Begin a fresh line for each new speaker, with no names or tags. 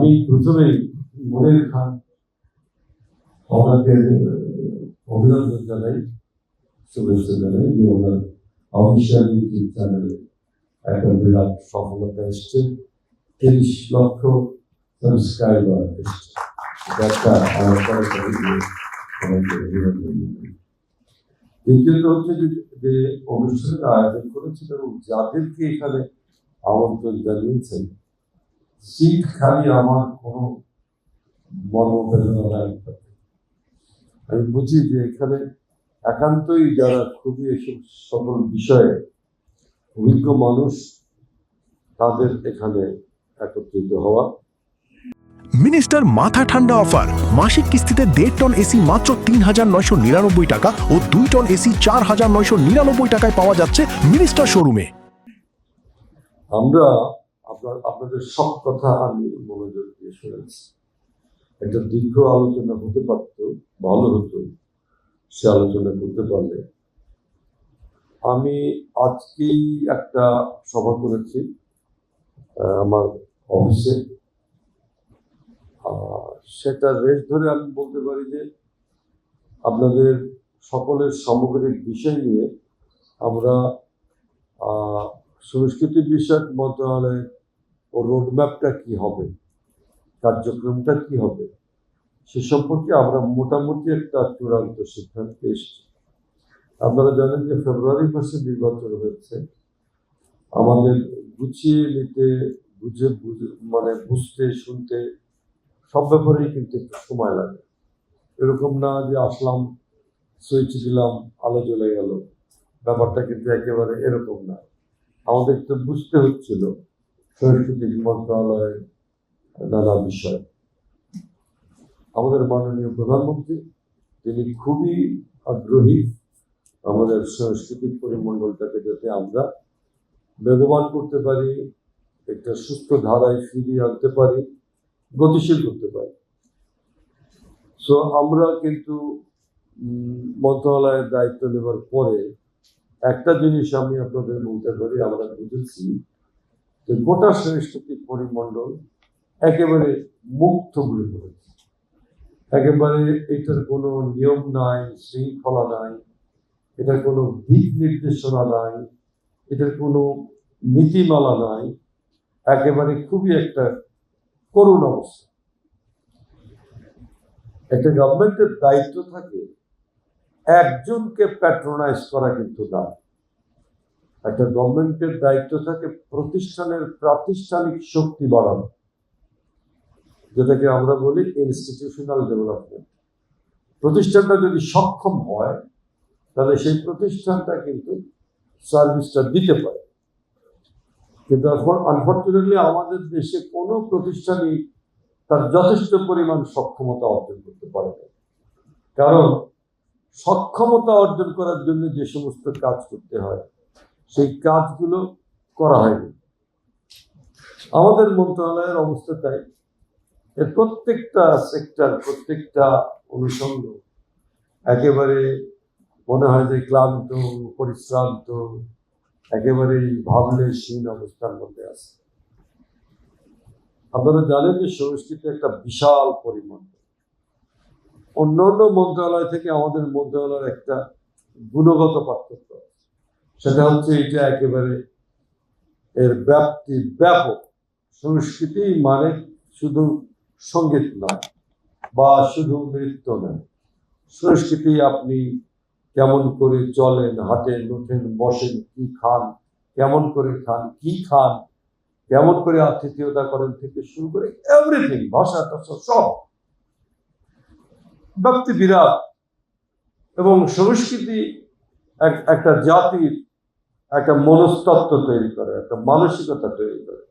আমি প্রথমেই মনির খান ওনাকে অভিনন্দন জানাই, শুভেচ্ছা জানাই যে ওনার অফিসিয়াল ইউটিউব চ্যানেলে একটা বিরাট সফলতা এসছে, 30 লক্ষ সাবস্ক্রাইবার এসছে। একটা দ্বিতীয়ত হচ্ছে যে অনুষ্ঠানের আয়োজন করেছিল এবং যাদেরকে এখানে আমন্ত্রণ জানিয়েছেন, সিট খালি আমার কোনো মর্মবেদনা নাই। আমি বুঝি যে এখানে একান্তই যারা খুবই এসব সকল বিষয়ে অভিজ্ঞ মানুষ, তাদের এখানে একত্রিত হওয়া।
মিনিস্টার মাথা ঠান্ডা অফার, মাসিক কিস্তিতে 1.5 টন এসি মাত্র 3,999 টাকা ও 2 টন এসি 4,999 টাকায় পাওয়া যাচ্ছে মিনিস্টার শোরুমে।
আমরা আপনাদের সব কথা আমি মনোযোগ দিয়ে শুনেছি। একটা দীর্ঘ আলোচনা হতে পারত, ভালো হতো সে আলোচনা করতে পারলে। আমি আজকেই একটা সভা করেছি আমার অফিসে, সেটা রেশ ধরে আমি বলতে পারি যে আপনাদের সকলের সামগ্রিক বিষয় নিয়ে আমরা সংস্কৃতি বিষয়ক মন্ত্রণালয়ের রোডম্যাপটা কি হবে, কার্যক্রমটা কি হবে, সে সম্পর্কে আমরা মোটামুটি একটা চূড়ান্ত সিদ্ধান্তে এসেছি। আপনারা জানেন যে ফেব্রুয়ারি মাসে নির্বাচন হয়েছে। আমাদের গুছিয়ে নিতে, বুঝতে শুনতে সব ব্যাপারেই কিন্তু একটু সময় লাগে। এরকম না যে আসলাম, সুইচ দিলাম, আলো জ্বলে গেল, ব্যাপারটা কিন্তু একেবারে এরকম না। আমাদের তো বুঝতে হচ্ছিল সাংস্কৃতিক মন্ত্রণালয়ের নানা বিষয়। আমাদের মাননীয় প্রধানমন্ত্রী, তিনি খুবই আগ্রহী আমাদের সাংস্কৃতিক পরিমণ্ডলটাকে যাতে আমরা বেগবান করতে পারি, একটা সুস্থ ধারায় ফিরিয়ে আনতে পারি, গতিশীল করতে পারি। সো আমরা কিন্তু মন্ত্রণালয়ের দায়িত্ব নেবার পরে একটা জিনিস আমি আপনাদের বলতে পারি, আমরা বুঝেছি যে গোটা সাংস্কৃতিক পরিমণ্ডল একেবারে মুক্ত বলে পড়েছে। একেবারে এটার কোনো নিয়ম নাই, শৃঙ্খলা নাই, এটার কোনো দিক নির্দেশনা নাই, এটার কোনো নীতিমালা নাই। একেবারে খুবই একটা করুণ অবস্থা। একটা গভর্নমেন্টের দায়িত্ব থাকে একজনকে প্যাট্রোনাইজ করা, কিন্তু না। একটা গভর্নমেন্টের দায়িত্ব থাকে প্রতিষ্ঠানের প্রাতিষ্ঠানিক শক্তি বাড়ানো, যেটাকে আমরা বলি ইনস্টিটিউশনাল ডেভেলপমেন্ট। প্রতিষ্ঠানটা যদি সক্ষম হয় তাহলে সেই প্রতিষ্ঠানটা কিন্তু সার্ভিসটা দিতে পারে। কিন্তু আনফর্চুনেটলি আমাদের দেশে কোনো প্রতিষ্ঠানই তার যথেষ্ট পরিমাণ সক্ষমতা অর্জন করতে পারে না। কারণ সক্ষমতা অর্জন করার জন্য যে সমস্ত কাজ করতে হয় সেই কাজগুলো করা হয়নি। আমাদের মন্ত্রণালয়ের অবস্থা তাই, এর প্রত্যেকটা সেক্টর, প্রত্যেকটা অনুষঙ্গ একেবারে মনে হয় যে ক্লান্ত, পরিশ্রান্ত, একেবারেই ভাবলে হীন অবস্থার মধ্যে আছে। আপনারা জানেন যে সংস্কৃতি একটা বিশাল পরিমাণ। অন্যান্য মন্ত্রণালয় থেকে আমাদের মন্ত্রণালয়ের একটা গুণগত পার্থক্য, সেটা হচ্ছে এটা একেবারে এর ব্যাপ্তি ব্যাপক। সংস্কৃতি মানে শুধু সঙ্গীত নয় বা শুধু নৃত্য নয়। সংস্কৃতি আপনি কেমন করে চলেন, হাঁটেন, ওঠেন, বসেন, কি খান, কেমন করে খান, কি খান, কেমন করে আতিথেয়তা করেন থেকে শুরু করে এভরিথিং, ভাষা টাষা সব ব্যক্তি বিরাট। এবং সংস্কৃতি একটা জাতির একটা মনস্তত্ত্ব তৈরি করে, একটা মানসিকতা তৈরি করে।